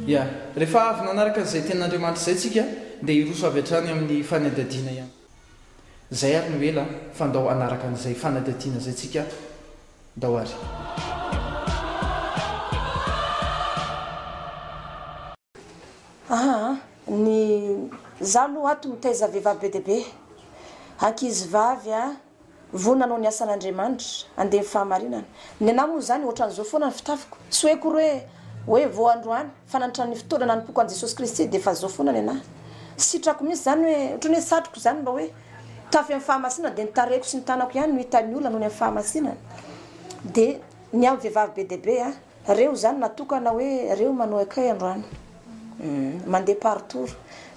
Ya, rehefa avy nanaraka zay tenin'Andriamanitra zay tsika dia iroso avy hatrany amin'ny fanadihadiana ihany. Zay ary no ela fa ndao anaraka an'izay fanadihadiana zay tsika ndao ary. Ny zalo ato mitaiza vehivavy be deabe ankizy vavy vonanao ny asan'Andriamanitra andeha fahamarinana. Ny anahy moa zany ohatran'izao foana ny fitafiko. Tsy hoe kory hoe vao androany fanantra ny fotoana nanompoka an Jesosy Kristy dia fa zao foana ny anahy. Sitrako mihitsy zany hoe ohatran'ny hoe satroko zany mba hoe tafy amin'ny fahamasinana dia nitareko sy ny tanako ihany no hitan'ny olona noho ny amin'ny fahamasinana. Dia ny amin'ny vehivavy be deabe reo zany natokana hoe reo manao akay androany. Mandeha partour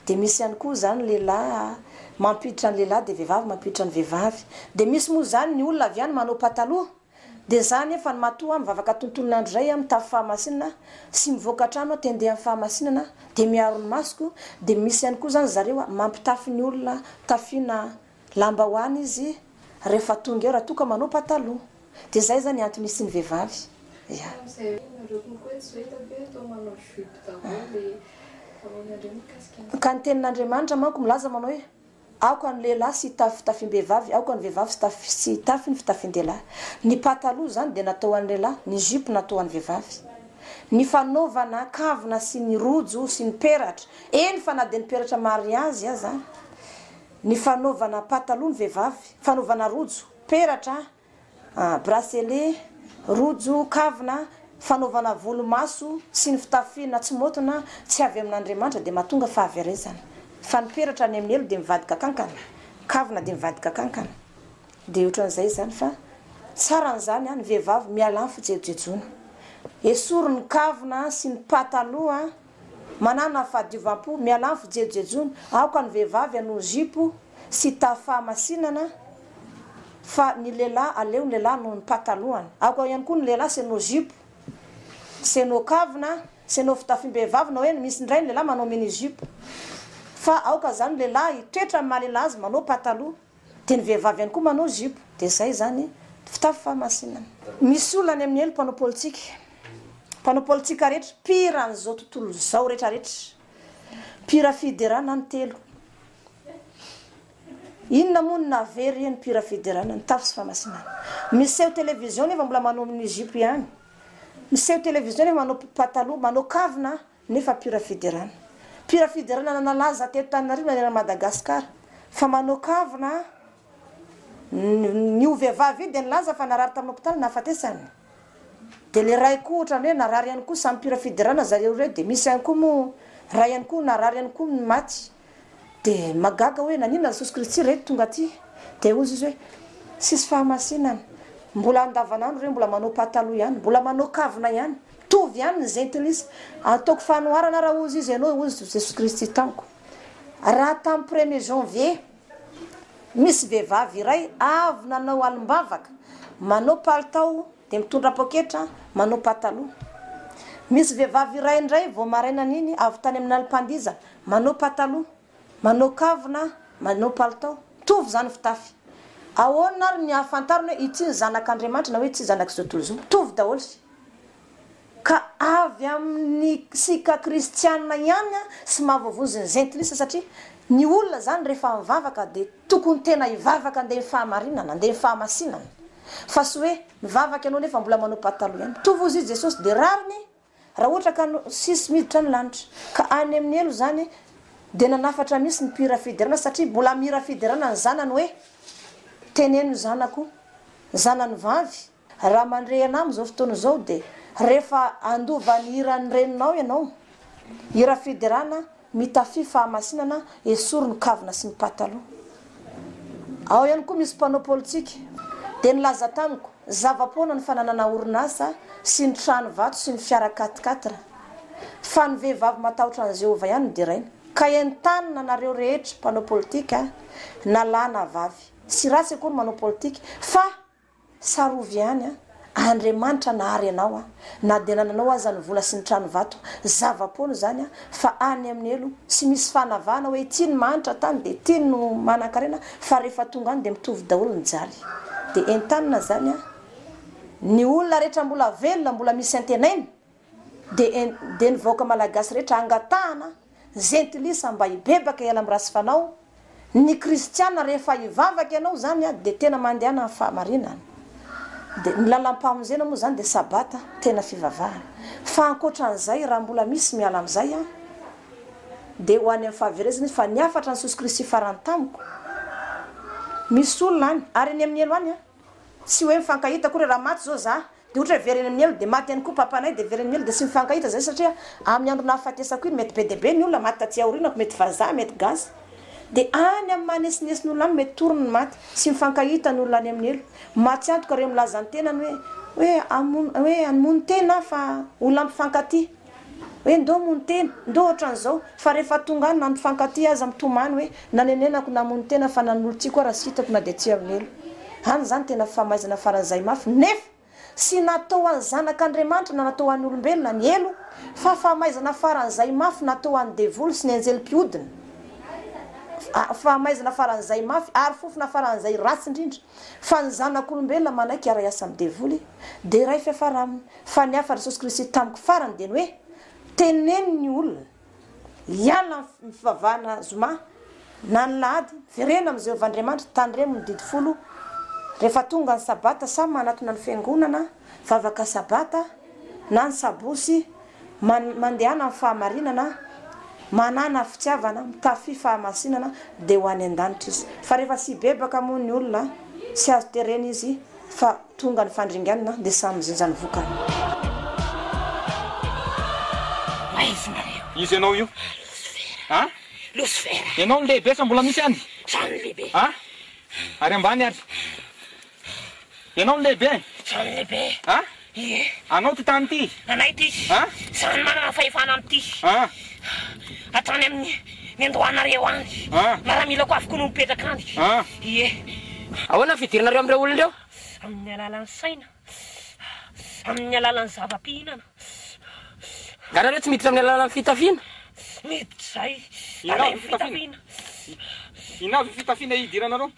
dia misy ihany koa zany lehilahy mampiditra ny lehilahy dia vehivavy mampiditra ny vehivavy. Dia misy moa zany ny olona avy any manao pataloha dia zany efa ny matoa mivavaka tontolon'andro zay mitafy fahamasinana sy mivoaka trano te handeha amin'ny fahamasinana dia miaro ny masoko. Dia misy ihany koa zany zareo mampitafy ny olona tafiana lambahoany izy rehefa tonga eo raha toka manao pataloha. Dia zay zany antony misy ny vehivavy. Ka ny tenin'Andriamanitra manko milaza manao hoe aoka ny lehilahy sy tafy fitafim-behivavy, aoka ny vehivavy sy tafy ny fitafin-dehilahy. Ny pataloha zany dia natao an'ny lehilahy, ny jipo natao an'ny vehivavy. Ny fanaovana kavina sy ny rojo sy ny peratra, eny fa na dia ny peratra mariazy aza. Ny fanaovana pataloha ny vehivavy, fanaovana rojo, peratra, bracelet, rojo, kavina, fanaovana volomaso sy ny fitafiana tsy motona tsy avy amin'Andriamanitra dia mahatonga fahaverezana. Fa ny peratra ny amin'ny elo dia mivadika kankana, kavina dia mivadika kankana. Dia ohatran'izay zany fa tsara n'izany ny vehivavy miala amin'ny fijejojejoana. Esory ny kavina sy ny pataloha manana fahadiovam-po miala amin'ny fijejojejoana. Aoka ny vehivavy hanao jipo sy tafy fahamasinana fa ny lehilahy aleo ny lehilahy no ny patalohany. Aoka ihany koa ny lehilahy sy hanao jipo sy hanao kavina sy hanao fitafim-behivavy na hoe misy indray ny lehilahy manao mini jipo. Fa aoka zany lehilahy toetra amin'ny mahalehilahy azy manao pataloha dia ny vehivavy ihany koa manao jipo. Dia zay zany fitafy fahamasinana. Misy olona any amin'ny elo mpanao politika. Mpanao politika rehetra pira an'izao tontolo izao rehetrarehetra. Pira fiderana ny telo. Inona moa ny navery ny pira fiderana ny tafy sy fahamasinana. Miseho televizion nefa mbola manao amin'ny jipo ihany. Miseho televizion nefa manao pataloha, manao kavina nefa pira fiderana. Pira fiderana nalaza teto Antananarivo na Madagasikara fa manao kavina ny vehivavy dia nilaza fa narary tamin'ny hopitaly nahafatesany. Dia le ray koa ohatran'ny hoe narary ihany koa samy pira fiderana zareo ireo. Dia misy ihany koa moa ray ihany koa narary ihany koa maty. Dia magaga hoe nanina Jesosy Kristy reto tonga aty. Dia ozy izy hoe sisy fahamasinana. Mbola andavanandro ireo mbola manao pataloha ihany, mbola manao kavina ihany. Tovy ihany ny zentilisa. Ataoko fanoharana raha ozy izy ianao ozy Jesosy Kristy tamiko. Raha tamin'ny 1er janvier misy vehivavy iray avy nanao alim-bavaka manao palitao dia mitondra poketra manao pataloha. Misy vehivavy iray indray vao maraina niny avy tany amin'ny alim-pandiza manao pataloha, manao kavina, manao palitao. Tovy zany fitafy. Ahoana ary ny ahafantarana hoe ity ny zanak'Andriamanitra na hoe tsy zanak'izao tontolo izao. Tovy daholo. Ka avy amin'ny sika kristianina ihany sy mahavavozy ny zentilisa satria ny olona zany rehefa mivavaka dia tokony tena hivavaka andeha fahamarinana, andeha fahamasinana. Fa sy hoe mivavaka ianao nefa mbola manao pataloha ihany. Tovy ozy izy Jesosy dia rariny raha ohatra ka sisy miditra ny lanitra. Ka any amin'ny elo zany dia nanafatra misy ny pira fiderana satria mbola mira fiderana ny zanany hoe teneno zanako, zanany vavy. Raha mandre anao amin'izao fotoana izao dia rehefa andova ny hiran'ny reninao ianao, hira fiderana, mitafy fahamasinana, esory ny kavina sy ny pataloha. Ao ihany koa misy mpanao politika dia nilaza tamiko zava-poana ny fananana orinasa sy ny trano vato sy ny fiara 4x4 fa ny vehivavy matahotra an'i Jehovah ihany dia raina. Ka entanina nareo rehetra mpanao politika na lahy na vavy. Sy ratsy akory manao politika fa sarovy ihany Andriamanitra nahary ianao na dia nananao aza ny vola sy ny trano vato zava-poana zany fa any amin'ny elo sy misy fanavahana hoe ity ny manitra tany dia ity no manan-karena fa rehefa tonga any dia mitovy daholo ny jaly. Dia entanina zany ny olona rehetra mbola velona mbola misy antenainy de nivoaka malagasy rehetra angatahana zentilisa mba hibebaka ela amin'ny rasy fanao ny kristiana rehefa hivavaka ianao zany a de tena mandehana amin'ny fahamarinana de ny lalam-pamonjena moa zany de sabata tena fivavahana fa ankoatran'izay raha mbola misy miala amin'izay a de ho any amin'ny fahaverezana fa niafatra ny Jesosy Kristy farany tamiko misy olona any ary ny amin'ny elo any a tsy hoe mifankahita koa raha maty zao za de ohatra vereny amin'ny elo de maty any koa papanay de vereny amin'ny elo de tsy mifankahita zay satria amin'ny andro nahafatesako iny mety be de be ny olona maty taty aorianako mety vazaha mety gazy de any amin'ny manesinesiny olona any mety torony ny maty tsy mifankahita ny olona any amin'ny elo maty antoka re milaza ny tenany hoe amono tena fa olona mifankaty hoe ndo mono tena ndo ohatran'izao fa rehefa tonga any na mifankaty aza mitomany hoe nanenenako namono tena fa nanolo ty koa raha sy hitako na de tsy amin'ny elo any zany tena famaizana faran'izay mafy nefa sy natao any zanak'Andriamanitra na natao any olombelona ny elo fa famaizana faran'izay mafy natao any devoly sy ny anjelim-piodina famaizana faran'izay mafy ary fofona faran'izay ratsy indrindra fa ny zanak'olombelona manaiky ara iasa amin'ny devoly de ray fiafaraminy fa ny afa Jesosy Kristy tamiko farany de ny hoe teneny ny olona hiala ny fivavahana zoma na ny lahady verena amin'izay Andriamanitra tandremo ny didy folo rehefa tonga ny sabata samy manatona ny fiangonana vavaka sabata na ny sabosy mandehana amin'ny fahamarinana manana fitiavana mitafy fahamasinana de ho any an-danitra izy fa rehefa sy bebaka moa ny olona sy azo terena izy fa tonga ny fandringanana de samy zinjany vokany. Izy ianao io? Ha? Lucifera. Ianao ny lehibe sa mbola misy any? Samy lehibe. Ha? Ary ambany ary? Ianao ny lehibe? Samy lehibe. Ha? Ie. Anao ty tany ty? Anay ty. Ha? Samy manana fahefana amty. Ha? Atany amin'ny Andohanareo any. Ha? Miaramila ko afaka no mipetraka any. Ha? Ie. Ahoana fidiranareo amin'ireo olona ireo? Amin'ny alalan'ny saina. Amin'ny alalan'ny zava-pihinana. Ngarareo tsy miditra amin'ny alalan'ny fitafiana? Mety zay. Inavy fitafiana? Inavy fitafiana idiranareo?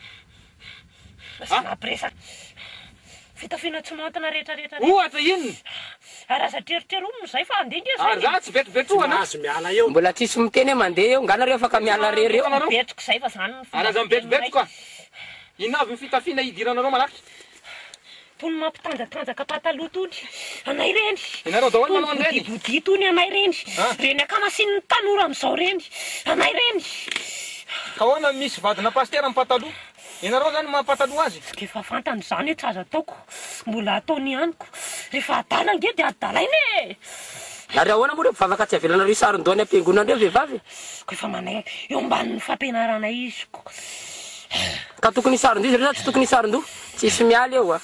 Sy mampiresaka. Fitafiana tsy mahantana rehetrarehetra. Ohatra inona? Raha satreritrero omony zay fa andinga Ary za tsy betobetoana. miala eo. Mbola tsisy miteny hoe mandeha eo, nganareo afaka miala rery eo. Betroko zay fa zany. Ary aza mibetobetoka. Inavy fitafiana idiranareo malaka? Tony mampitanjatanjaka pataloha tony anay reny. Ianareo daholo manao an'ireny? Bodi tony anay reny. Reny akamasin'ny tanora amin'izao reny. Anay reny. Ka ahoana misy vadina pastera amin'ny pataloha? Ianareo zany mampataloha azy? Efa fantany zany tsy azo ataoko. Mbola ataony aniko. Rehefa adala nge dia adalainy e. Ary ahoana moa reo mpivavaka tsy avelanareo saron-doany am-piangonanareo vehivavy? Ko efa manay eo ambanin'ny fampianarana iziko. Ka tokony saron-doha izy reo sa tsy tokony saron-doha? Tsisy miala eo a.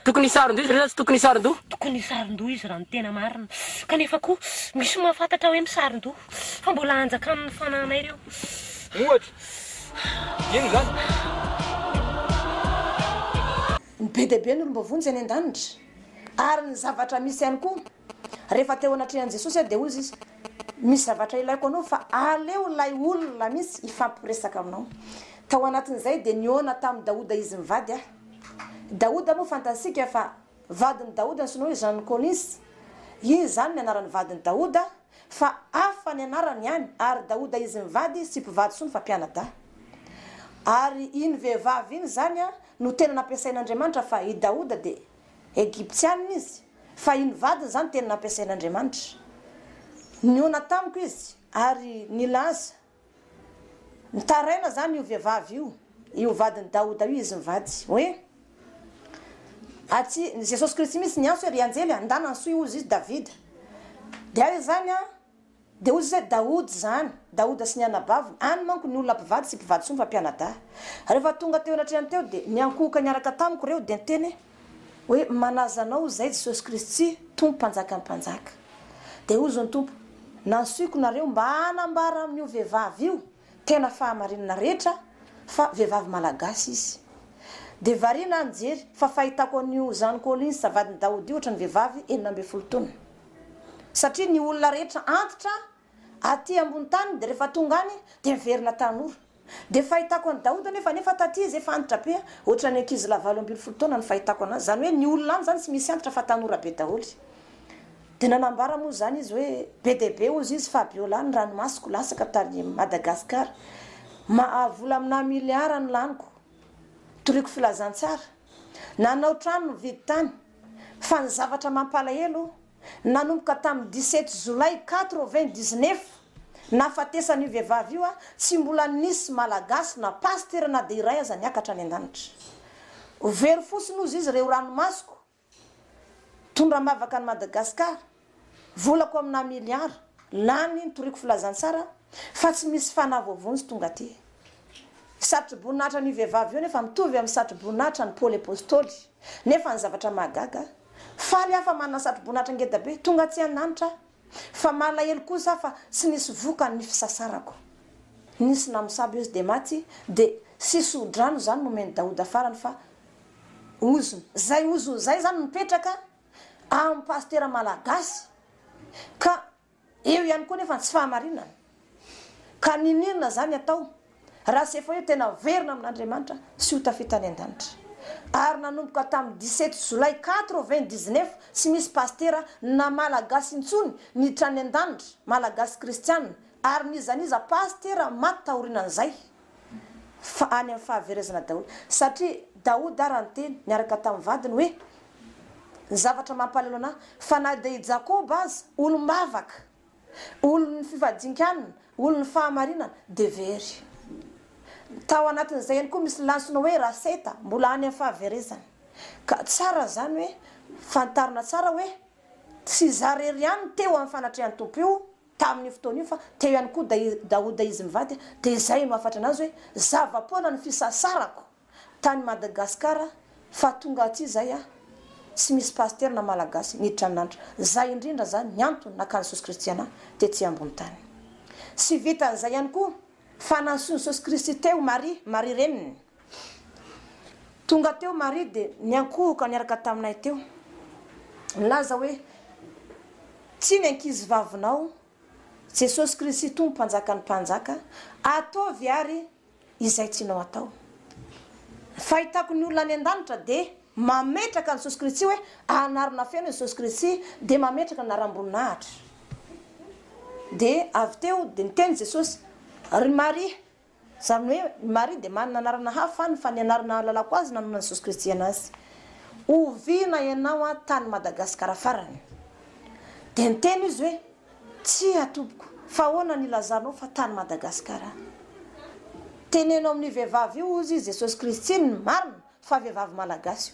Tokony saron-doha izy reo sa tsy tokony saron-doha? Tokony saron-doha izy raha ny tena marina. Kanefa koa misy mahafantatra hoe misaron-doha. Fa mbola anjaka amin'ny fananay ireo. Ohatra. Ino zany? Ny be dehibe ny olombavonjy any an-danitra ary ny zavatra misy ihany koa rehefa teo anatrehan'i Jesosy de hozy izy misy zavatra ilaiko anao fa aleo lay olona misy ifampiresaka aminao. Tao anatin'izay de niona tamin'ny Daoda izy mivady a. Daoda moa fantasika fa vadiny Daoda ny sinoa Jean Conis. Iny zany ny anaran'ny vadiny Daoda fa hafa ny anarany ihany ary Daoda izy mivady sy mpivady sony fa mpianada. Ary iny vehivavy iny zany a no tena nampiasain'Andriamanitra fa i Daoda de Egyptianina izy fa iny vadiny zany tena nampiasain'Andriamanitra. Niona tamiko izy ary nilaza nitaraina zany io vehivavy io vadiny Daoda io izy mivady hoe aty Jesosy Kristy misy ny anso ry anjely andana anso io izy Davida de ary zany a de ozy zay Daoda zany Daoda sy ny anabaviny any manko ny olona mpivady sy mpivady sony fa mpianada. Rehefa tonga teo anatrehany teo de niankoka niaraka tamiko reo de niteny hoe manazanao zay Jesosy Kristy tompo mpanjaka ny mpanjaka. De ozy ny tompo nansoiko nareo mba hanambara amin'io vehivavy io tena fahamarinana rehetra fa vehivavy malagasy izy. De variana anjery fa fahitako an'io Jean Colis vadiny Daoda io ohatra ny vehivavy 12 taona. Satria ny olona rehetra antitra aty ambony tany de rehefa tonga any de miverina tanora. De fahitako an Daoda nefa taty izy efa antitra be ohatra ny ankizy la 12 taona ny fahitako anazy. Zany hoe ny olona any zany tsy misy antitra fa tanora be daholo. dia nanambara moa zany izy hoe be deabe ozy izy fa biola ny ranomasoko lasaka tary Madagasikara mahavola amina miliara ny laniko toriko filazantsara nanao trano vidy tany fa ny zavatra mampalahelo nanomboka tamin'ny 17 Jolay 99 nafatesany vehivavy io tsy mbola nisy malagasy na pasteur na dia iray aza niakatra any an-danitra very fosiny ozy izy reo ranomasoko tondra mavaka ny Madagasikara volako amina miliara lany nitoriko filazantsara fa tsy misy fanavovony sy tonga ty satry-boninahitra ny vehivavy io nefa mitovy amin'ny satry-boninahitra ny Paoly Apôstôly nefa ny zavatra mahagaga faly hafa manana satry-boninahitra ngeda be tonga tsy an-danitra fa malahelo kosa fa tsy nisy voka ny fisasarako nisy namosaby izy dia maty dia sisy odrano zany momeny Daoda farany fa ozony zay zany mipetraka amin'ny pasteur malagasy ka eo ihany koa nefa tsy fahamarinana ka ninirina zany atao raha sy efa eo tena verina amin'Andriamanitra sy ho tafitany an-danitra ary nanomboka tamin'ny 17 Jolay 99 sy misy pasteur na malagasy intsony niditra any an-danitra malagasy kristianina ary nizaniza pasteur maty taorinan'izay fa any amin'ny fahaverezana Daoda satria Daoda ary ny teny niaraka tamin'ny vadiny hoe ny zavatra mampalahelo anahy fa na dia Jakoba aza olo-mavaka olony fifadinkanina olony fahamarinana dia very tao anatin'izay ihany koa misy lansona hoe raseta mbola any amin'ny fahaverezana ka tsara zany hoe fantarina tsara hoe tsy zarery ihany teo amin'ny fanatrehan'ny tompo io tamin'ny fotoana io fa teo ihany koa Daoda izy mivady dia izay no afatra anazy hoe zava-poana ny fisasarako tany Madagasikara fa tonga aty zay sy misy pasteur na malagasy niditra amin'andro zay indrindra zany ny antony nakany Jesosy Kristy ana tety ambony tany sy vitan'izay ihany koa fa nansoiny Jesosy Kristy teo Marie reniny tonga teo Marie dia niankohoka niaraka taminay teo nilaza hoe tsy ny ankizy vavinao Jesosy Kristy tompo mpanjaka ny mpanjaka ataovy ary izay tianao atao fahitako ny olona any an-danitra dia mametraka ny Jesosy Kristy hoe anarina feno Jesosy Kristy dia mametraka ny aram-boninahitra dia avy teo dia niteny Jesosy ry Marie zany hoe Marie dia manana anarana hafa fa ny anarana lalako azy nanona Jesosy Kristy anazy oviana ianao tany Madagasikara farany dia niteny izy hoe tsy atoboko fa ahoana ny lazanao fa tany Madagasikara tenenao amin'ny vehivavy io izy Jesosy Kristy ny marina fa vehivavy malagasy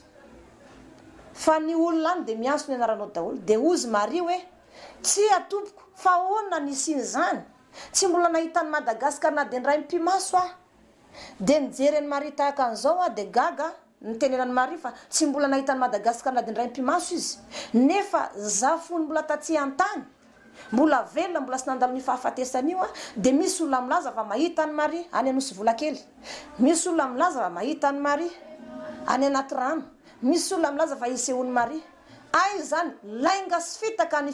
fa ny olona any dia mianso ny anaranao daholo dia ozy Marie hoe tsy atoboko fa ahoana nisiny zany tsy mbola nahitany Madagasikara na dia ny ray mpimaso dia nijery ny Marie tahaka an'izao dia gaga nitenenany Marie fa tsy mbola nahitany Madagasikara na dia ny ray mpimaso izy nefa zafony mbola tatsy an-tany mbola velona mbola sy nandalo ny fahafatesany io dia misy olona milaza fa mahita ny Marie any anosy vola kely misy olona milaza fa mahita ny Marie any anaty rano misy olona milaza fa isehony Marie ay zany lainga sy fitaka ny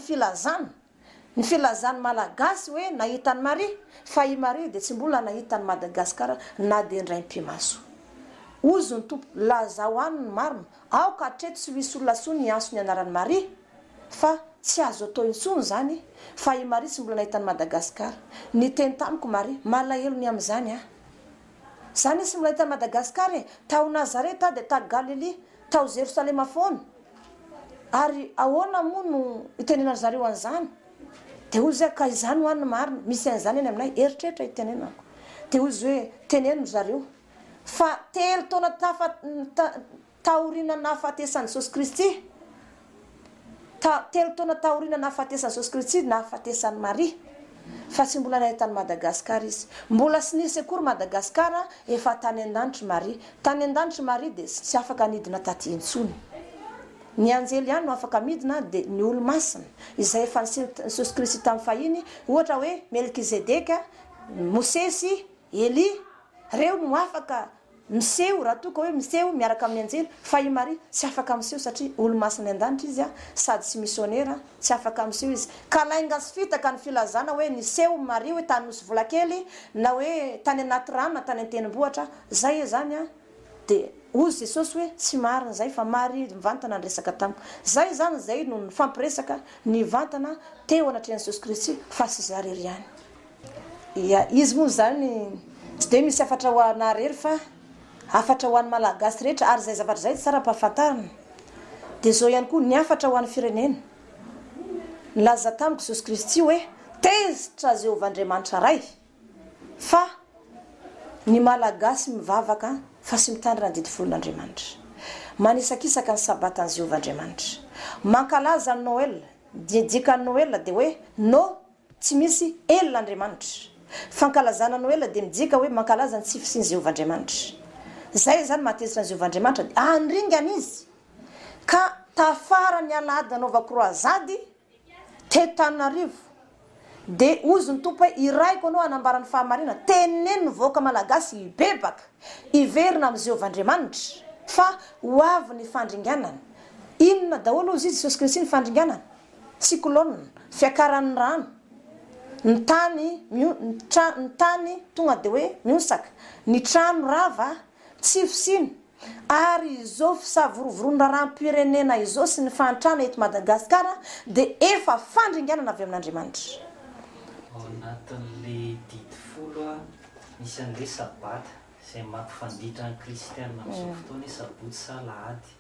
filazany malagasy hoe nahita ny Marie fa i Marie dia tsy mbola nahita ny Madagasikara na dia ndray mpimaso ozy ny tompo lazao any ny marina ao ka hatreto tsy misy olona sony nianso ny anaran'ny Marie fa tsy azo atao intsony zany fa i Marie tsy mbola nahita ny Madagasikara ny teny tamiko Marie malahelo ny amin'izany zany sy mbola nahita ny Madagasikara tao Nazareta dia ta Galilea tao Jerosalema foana ary ahoana moa no itenenana zareo an'izany dia ozy ka izany ho an'ny marina misy an'izany eny aminay eritreritra itenenako dia ozy hoe teneno zareo fa telo taona taorina nahafatesan'i Jesosy Kristy telo taona taorina nahafatesan'i Jesosy Kristy nahafatesan'ny Marie fa tsy mbola nahitany Madagasikara izy mbola sy nisy akory Madagasikara efa tany an-danitra Marie dia tsy afaka nidina taty intsony ny anjely ihany no afaka midina dia ny olo-masina izay efa niseho Jesosy Kristy tamin'ny fahiny ohatra hoe Melkizedeka Mosesy Eli reo no afaka miseho raha toa ka hoe miseho miaraka amin'ny anjely fa i Marie tsy afaka miseho satria olo-masina an-danitra izy sady tsy misionera tsy afaka miseho izy ka lainga sy fitaka ny filazana hoe niseho Marie hoe tany nosy vola kely na hoe tany anaty rano na tany an-tenimbohatra zay zany dia ozy jesosy hoe tsy marina zay fa mary mivantana nyresaka tamiko zay zany zay no ny fampiresaka ny vantana teo anatrehan'i jesosy kristy fa sy zarery ihany ia izy moa zany tsy de misy afatra ho anarery fa afatra ho an'ny malagasy rehetra ary zay zavatra zay tsara mpahafantarina dia zao ihany koa ny afatra ho an'ny firenena nilaza tamiko jesosy kristy hoe tezitra Jehovandriamanitra ray fa ny malagasy mivavaka fa sy mitandrina ny didivolon'Andriamanitra manisakisaka ny sabatany Jehovandriamanitra mankalaza ny Noël didika ny Noël dia hoe no tsy misy elon'Andriamanitra fankalazana Noël dia midika hoe mankalaza ny tsy fisian'i Jehovandriamanitra zay zany matezitra ny Jehovandriamanitra dia andringana izy ka tafara ny alady nanaova croisady teto Antananarivo dia ozy ny tompo hoe iraiko anao hanambarany fahamarina teneny nivoaka malagasy ibebaka iverina amin'ny Jehovandriamanitra fa ho avy ny fandringanana inona daholo izy Jesosy Kristy ny fandringanana cyclone fiakaran'ny rano ny tany tonga dia hoe miosaka ny trano rava tsy fisiny ary izao fisavorovoroana rahampirenena izao sy ny fantrana eto Madagasikara dia efa fandringanana avy amin'Andriamanitra ao anatin'le didifolo misy an'le sabata izay mampifanditra ny kristianina amin'izao fotoana hoe sabotsy sa lahady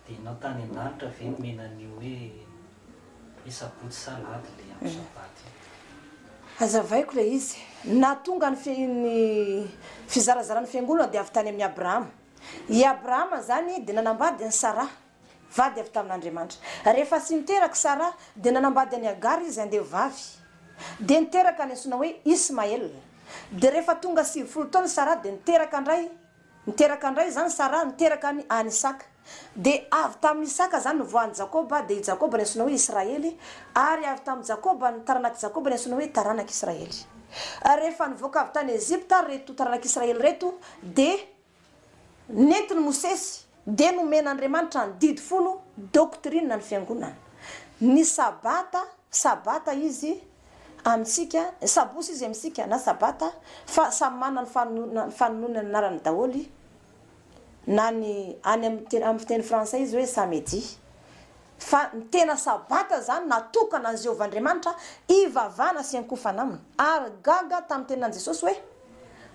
dia ianao tany an-danitra ve nomenan'io hoe sabotsy sa lahady le amin'ny sabata azavaiko le izy na tonga ny fizarazarany fiangonana dia avy tany amin'ny Abrahama i Abrahama zany dia nanambady ny Sara vady avy tamin'Andriamanitra rehefa sy miteraka Sara dia nanambady any Agara izy andeha vavy dia niteraka ny antsoina hoe Ismael dia rehefa tonga 90 taona Sara dia niteraka indray zany Sara niteraka any Isaka dia avy tamin'ny Isaka zany nivoan'i Jakoba dia i Jakoba ny antsoina hoe Israely ary avy tamin'ny Jakoba ny taranaky Jakoba ny antsoina hoe taranaky Israely rehefa nivoaka avy tany Ezipta reto taranaky Israely reto dia nentiny Mosesy dia nomen'Andriamanitra ny didifolo doctrine ny fiangonana ny sabata izy amintsika sabosy izy amintsika na sabata fa samy manana ny fanonoana ny anarany daholy na ny any amin'ny fiteny frantsay izy hoe samedi fa ny tena sabata zany natokana ny Jehovandriamanitra ivavana sy ankofana aminy ary gaga tamin'ny teninan'i Jesosy hoe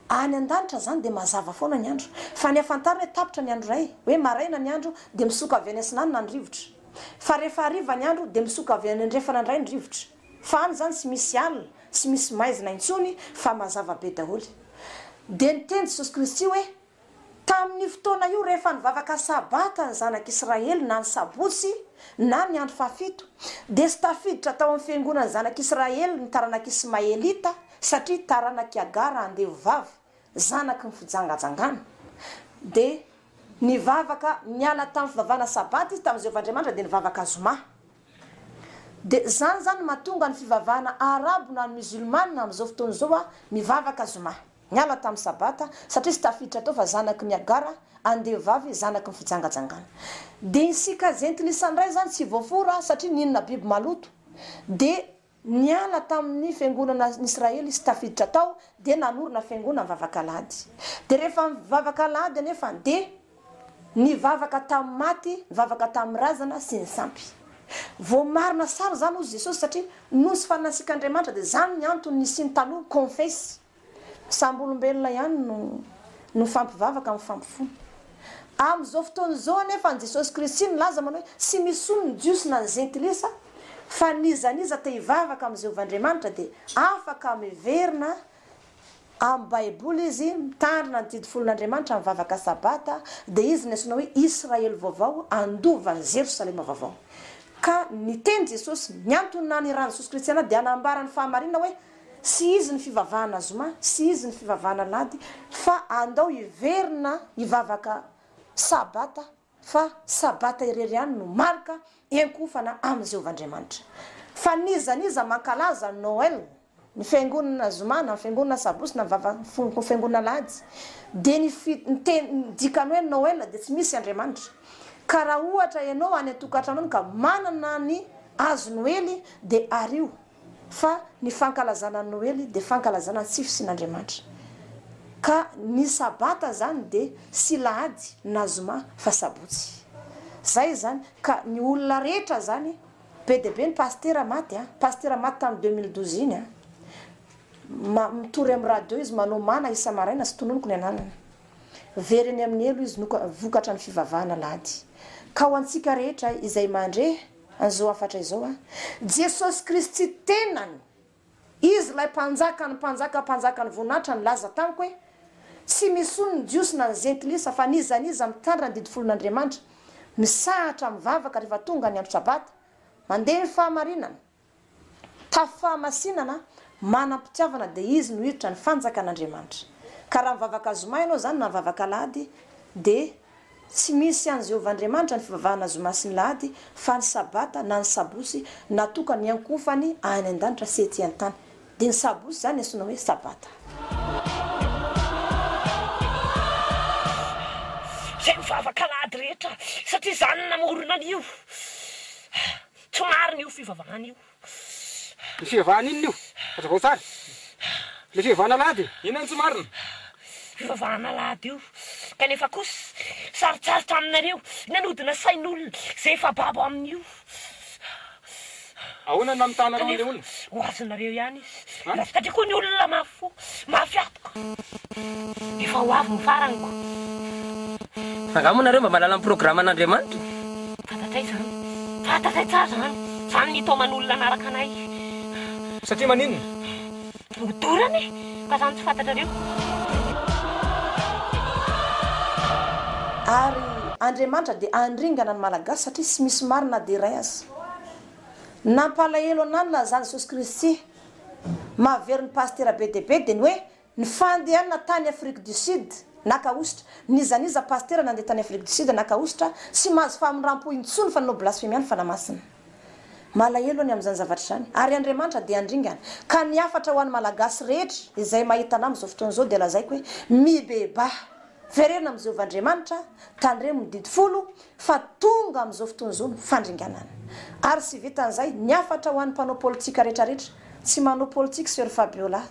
any an-danitra zany dia mazava foana ny andro fa ny afantarina hoe tapitra ny andro ray hoe maraina ny andro dia misoka avy any asinana ny rivotra fa rehefa hariva ny andro dia misoka avy any andrefana ndray ny rivotra fa any zany tsy misy alina tsy misy maizina intsony fa mazava be daholy dia niteny Jesosy Kristy hoe tamin'ny fotoana io rehefa nivavaka sabata ny zanak'Israely na ny sabotsy na ny andro fahafito dia sy tafiditra tao amin'ny fiangonana ny zanak'Israely ny taranaky Ismaelita satria taranaky Agara andeha vavy zanaky ny fijangajangana dia nivavaka niala tamin'ny fivavahana sabata izy tamin'ny Jehovandriamanitra dia nivavaka zoma dia zany mahatonga ny fivavahana arabo na ny musulmane amin'izao fotoana izao mivavaka zoma niala tamin'ny sabata satria sy tafiditra tao fa zanaky ny Agara andeha vavy zanaky ny fijangajangana dia isika zentiny isandray zany tsy voafora satria ninona biby maloto dia niala tamin'ny fiangonana ny Israely sy tafiditra tao dia nanorona fiangonana mivavaka alady dia rehefa mivavaka alady anefa dia nivavaka tamin'ny maty nivavaka tamin'ny razana sy ny sampy vao marina sara zany ozy Jesosy satria nosy fanansik'Andriamanitra dia zany ny antony nisy ny taloha confesse samby olombelona ihany no fampivavaka amin'ny fampifony amin'izao fotoana izao anefa ny Jesosy Kristy nilaza manao hoe sy misy olona jiosina ny zentilisa fa nizaniza te hivavaka amin'ny Jehovandriamanitra dia afaka miverina amin'ny baiboly izy mitandrina ny didifolon'Andriamanitra mivavaka sabata dia izy ny antsoina hoe Israely vaovao andova ny Jerosalema vaovao ka niteny Jesosy ny antony na ny rano Jesosy Kristy ana dia anambara ny fahamarinana hoe sy izy ny fivavahana zoma sy izy ny fivavahana lady fa andao hiverina hivavaka sabata fa sabata irery ihany no marika iankofana amin'ny Jehovandriamanitra fa nizaniza mankalaza Noël ny fiangonana zoma na fiangonana sabosy na fiangonana lady dia ny dikany hoe Noël dia tsy misy Andriamanitra ka raha ohatra ianao any an-tokantranony ka manana ny azo Noely dia ario fa ny fankalazana Noely dia fankalazana tsy fisin'Andriamanitra ka ny sabata zany de sy lahady na zoma fa sabotsy zay zany ka ny olona rehetra zany be de be ny pastera maty tamin'ny 2012 iny mitory amin'ny radio izy manao mana isa-maraina sy tononoko ny ananana veriny amin'ny elo izy vokatra ny fivavahana lahady ka ho antsika rehetra izay mandre an'izao afatra izao Jesosy Kristy tenany izy lay mpanjaka ny voninahitra ny laza tamiko hoe tsy misony ny diosina ny zentilisa fa nizaniza mitandra ny didy folon'Andriamanitra misahatra mivavaka rehefa tonga ny andro sabata mandeha ny fahamarinana tafahamasinana manam-pitiavana de izy no hiditra ny fanjakan'Andriamanitra ka raha mivavaka zoma ianao zany na mivavaka lahady de tsy misy an Jehovahandriamanitra ny fivavahana zoma sy ny lahady fa ny sabata na ny sabosy natoka ny ankofany any an-danitra sy ety an-tany de ny sabosy zany antsoina hoe sabata zay mivavaka lahady rehetra satria zany namorona an'io tsy marina io fivavahana io ny fivavahana inona io azavao tsara le fivavahana lahady inona tsy marina fivavahana lahady io kanefa kosa sarotsarotra aminareo nanodina sain'olona zay efa babo amin'io ahoana namitana an'le olona ho azonareo ihany izy lafika koa ny olona mafy atoka efa ho avy ny faraniko angamonareo mba malala amin'ny programme an'Andriamanitra fantatray tsara zany ny toman'olona anaraka anay satria maninona hodorany ka zany tsy fantatrareo ary Andriamanitra de andringana ny malagasy satria sy misy marina de ray azy nampalahelo anany lazany Jesosy Kristy mahavery ny pastera be de be de ny hoe ny fandehanana tany Afrique du Sud nakaositra nizaniza pastera nandeha tany Afrique du Sud nakaositra sy mahazo faminrampo intsony fa nanao blasfemiany fanamasina malahelo any amin'izany zavatra zany ary Andriamanitra de andringana ka ny afatra ho an'ny malagasy rehetra izay mahita ana amin'izao fotoana izao de lazaiko hoe mibeba verena amin'ny Jehovahandriamanitra tandremo mididy folo fa tonga amin'izao fotoana izao fandringanana ary sy vitan'izay ny afatra ho an'ny mpanao politika rehetrarehetra tsy manao politika Sœur Fabiola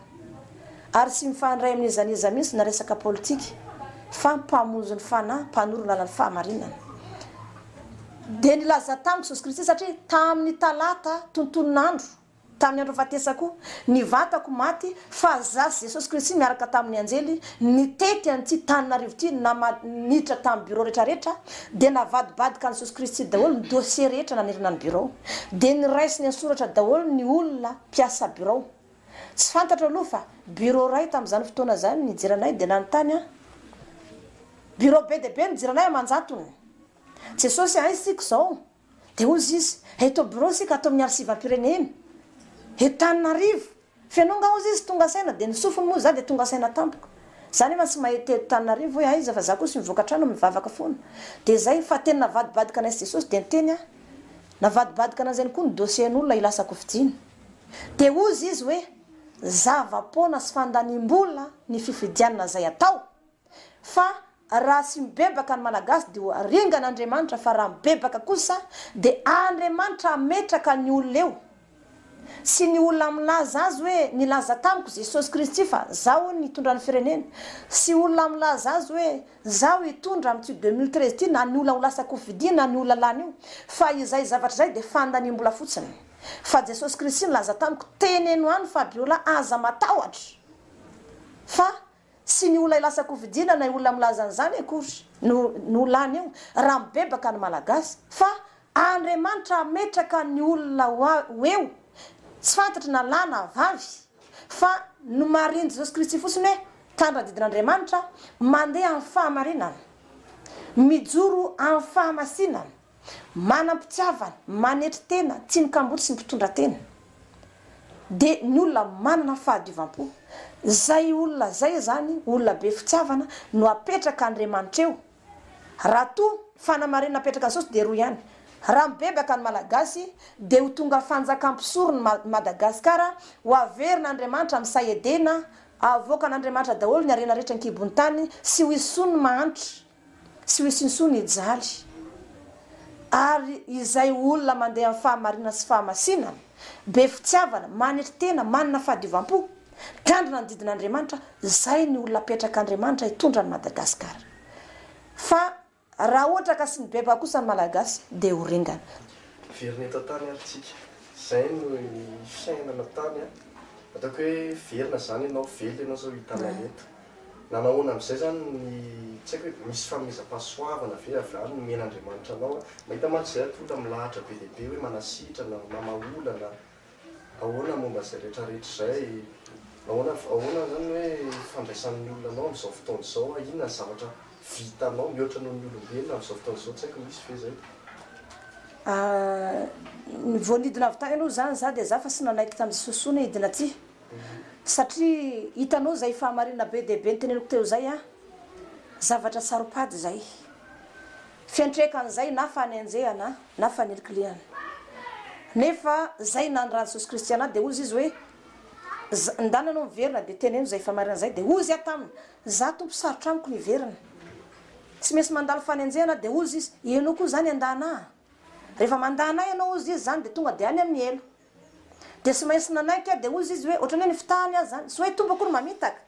ary sy mifandray amin'izaniza mihitsy na resaka politika fa mpamonjy ny fanahy mpanorona lalany fahamarinana de nilaza tamiko Jesosy Kristy satria tamin'ny talata tontonon'andro tamin'ny andro fahatesako ny vatako maty fa zasy Jesosy Kristy miaraka tamin'ny anjely nitety an'ity tanin'arivo ity niditra tamin'ny bureau rehetrarehetra de navadibadika any Jesosy Kristy daholo ny dossier rehetra nanerina ny bureau de niraisiny ansoratra daholo ny olona mpiasa bureau tsy fantatra aloha fa bureau ray tamin'izany fotoana zany nijeranay de nanontany bureau be de be nijeranay amanjatony Jesosy isika zao de ozy izy eto bureau sika atao amin'ny arsivam-pirenena etanarivo fianonga ozy izy tonga saina de nisofony moa za de tonga saina tampoko zany efa tsy mahita etanarivo hoe aiza fa za koa sy mivoaka trano mivavaka foana de zay fa teny navadibadika anay Jesosy de niteny navadibadika anazany koa ny dossiern'olona ilasako fidiny de ozy izy hoe zava-pona sy fandanim-bola ny fifidianana zay atao fa raha sy mibebaka ny malagasy de ringan'Andriamanitra fa raha mibebaka kosa de Andriamanitra ametraka ny olona eo sy ny olona milaza azy hoe nilaza tamiko Jesosy Kristy fa zaho nitondra ny firenena sy olona milaza azy hoe zaho hitondra amin'ity 2013 ty na ny olona ho lasa Covid na ny olona lany io fa izay zavatra zay de fandanim-bola fotsiny fa Jesosy Kristy nilaza tamiko teneno any Fabiola aza matahotra fa sy ny olona ilasa Covid na ny olona milaza an'izany akory no lany io raha mibebaka ny malagasy fa Andriamanitra ametraka ny olona ho eo tsy fantatra na lahy na vavy fa no mariny Jesosy Kristy fotsiny hoe tandra didin'Andriamanitra mandeha amin'ny fahamarinana mijoro amin'ny fahamasinana manam-pitiavana manetry tena tsy nikamboty sy mpitondra tena de ny olona manana fahadiovam-po zay olona zay zany olona be fitiavana no apetraka Andriamanitra eo raha to fanamarina apetraka Jesosy de roa ihany raha mibebaka ny malagasy de ho tonga fanjakam-pisoro ny Madagasikara ho averin'Andriamanitra amin'ny saedena avoaka n'Andriamanitra daholo ny arena rehetra ankibony tany sy ho isony mahantra sy ho isinsony ijaly ary izay olona mandeha amin'ny fahamarinana sy fahamasinana be fitiavana manetry tena manana fahadiovam-po tandrina ny didin'Andriamanitra zay ny olona petrak'Andriamanitra hitondra ny Madagasikara fa raha ohatra ka sy ny beba kosa ny malagasy dia horingana verina eto tany aritsika zay no fiainana tany ataoko hoe verina zany ianao vely ianao zao hitana eto na nahoana amin'izay zany ny tsy haiko hoe misy fanomezam-pahasoavana ve avy any no men'Andriamanitra anao mahita mantsy zay atolona milahatra be lehibe hoe manasitrana mamaolana ahoana momba zay rehetrarehetra zay ahoana zany hoe fandraisan'ny olona anao amin'izao fotoana izao inona ny zavatra vitanao mihoatra noho ny olombelona amin'izao fotoana izao tsy haiko misy ve zay ny voanidina avy tany aloha zany za dia za fa sy nanaiky tamin'ny sosoana hidina aty satria hitanao zay fahamarinana be dehibe nyteneniko teo zay zavatra saropady zay fiantrekan'izay na fanenjehana na fanelokiliana nefa zay nandrany Jesosy Kristy ana dia ozy izy hoe ndananao miverina dia teneno zay fahamarinana zay dia ozy taminy za tompo sarotra amiko niverina tsy maintsy mandalo fanenjehana dia ozy izy ianao koa zany andana rehefa mandana ianao ozy izy zany dia tonga dia any amin'ny elo dia sy maintsy nanaiky dia ozy izy hoe ohatrany hoe nifitahany azy zany sy hoe tomba akory mamitaka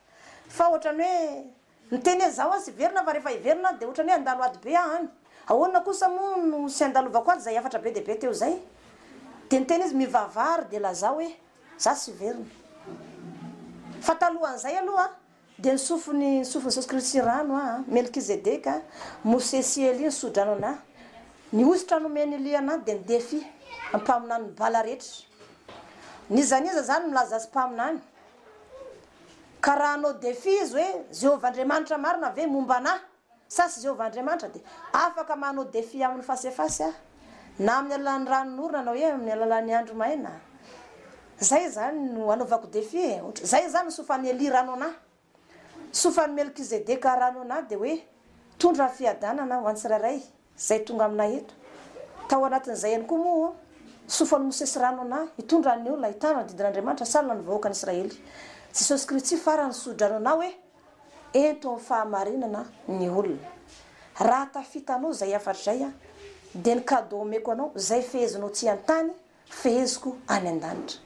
fa ohatrany hoe niteny zao azy iverina fa rehefa iverina dia ohatrany hoe andalo ady be any ahoana kosa moa no sy andalovako azy zay afatra be dehibe teo zay dia niteny izy mivavary dia lazao hoe za sy iverina fa talohan'izay aloha dia nisofony Jesosy Kristy rano Melkizedeka Mosesy Eli nysodrano ana ny ositra nomeny Eliana dia nidefy ampaminany bala rehetra nizaniza zany milaza azy mpaminany ka raha anao defi izy hoe Jehovah Andriamanitra marina ve momba anahy sa sy Jehovah Andriamanitra dia afaka manao defi amin'ny fasefasy na amin'ny alalan'ny ranon'orona na hoe amin'ny alalan'ny andro maina zay zany no anaovako defi zay zany sofan'ny Eli rano anahy sofan'ny Melkizedeka rano anahy dia hoe tondra fiadanana ho an'ny tsirairay zay tonga aminay eto tao anatin'izay ihany koa moa sofan'ny Mosesy rano anahy hitondra ny olona hitana didin'Andriamanitra salina ny vahoaka an'Israely Jesosy Kristy farany sodrano anao hoe ento amin'ny fahamarinana ny olona raha tafitanao zay afatra zay dia ny cadeau omeko anao zay fehezinao tsy an-tany feheziko any an-danitra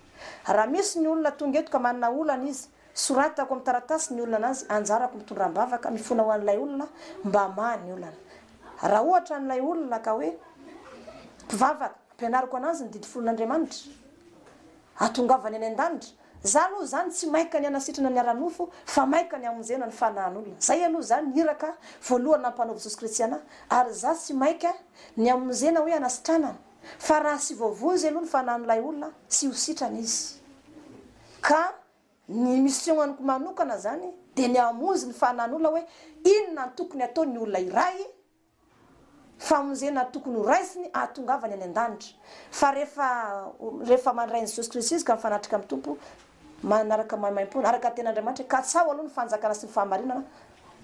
raha misy ny olona tonga eto ka manana olana izy soratako amin'ny taratasy ny olona anazy anjarako mitondram-bavaka mifona ho an'ilay olona mba maha ny olana raha ohatra n'ilay olona ka hoe mpivavaka ampianariko anazy ny didy folon'Andriamanitra atongavany any an-danitra za aloha zany tsy maika ny anasitrana ny aranofo fa maika ny amonjena ny fanahan'olona zay aloha zany hiraka voalohany nampanaovy Jesosy Kristy ana ary za tsy maika ny amonjena hoe anasitrana fa raha sy voavozy aloha ny fanahan'ilay olona sy ho sitrana izy ka ny mission aniko manokana zany dia ny amonjy ny fanahan'olona hoe inona ny tokony ataony olona iray famonjena tokony ho raisiny atongavany any an-danitra fa rehefa mandrainy Jesosy Kristy izy ka mifanatrika amin'ny tompo manaraka maimaim-pona araka ten'Andriamanitra ka tsao aloha ny fanjakana sy ny fahamarinana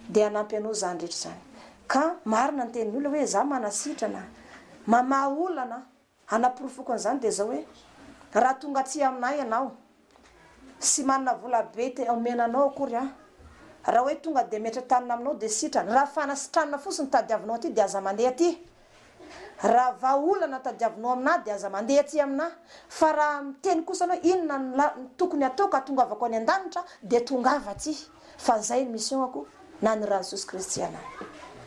dia hanampy anao zany rehetra zany ka marina ny tenin'ny olona hoe za manasitrana mamaha olana hanapirofoko an'izany dia zao hoe raha tonga tsy aminay ianao sy manana vola be omenanao akory raha hoe tonga dia metra tanina aminao dia sitrana raha fanasitranana fosiny tadiavinao aty dia aza mandeha aty raha vaolana tadiavinao aminahy dia aza mandeha aty aminahy fa raha miteny kosa anao inona ny tokony ataoko atongavako any an-danitra dia tongava aty fa zay ny mission ako na ny raha Jesosy Kristy ana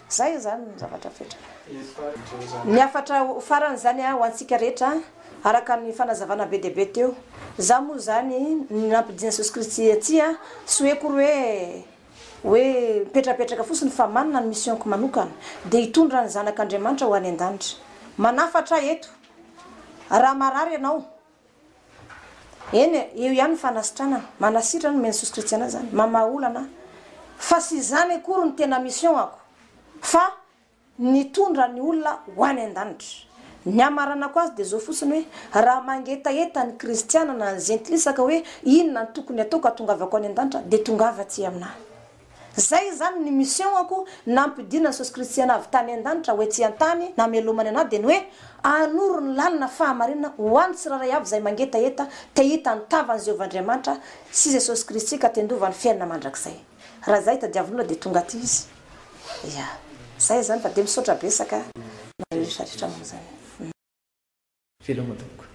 zay zany ny zavatra fetra ny afatra farany zany ho antsika rehetra araka ny fanazavana be dehibe teo za moa zany nampidina Jesosy Kristy aty sy hoe kory hoe petrapetraka fosiny fa manana ny missionko manokana dia hitondra ny zanak'Andriamanitra ho any an-danitra manafatra eto raha marary ianao eny eo ihany fanasitranana manasitrana meny Jesosy Kristy ana zany mamaha olana fa sy zany akory ny tena mission ako fa nitondra ny olona ho any an-danitra ny amaranako azy dia zao fotsiny hoe raha mangetaeta ny kristiana na ny gentilisaka hoe inona ny tokony ataoko atongavako any an-danitra dia tongava aty aminahy zay zany ny mission ako nampidina Jesosy Kristy ana avy tany an-danitra hoe tsy an-tany na melomany anahy dia ny hoe anoro ny lalina fahamarinana ho an'ny tsirairay avy zay mangetaeta te hita ny tavany Jehovah Andriamanitra sy Jesosy Kristy ka tendova ny fiainana mandrakizay raha zay tadiavin'olona dia tonga aty izy zay zany fa dia misaotra besaka na rehetrarehetra moa zany veloma tompoko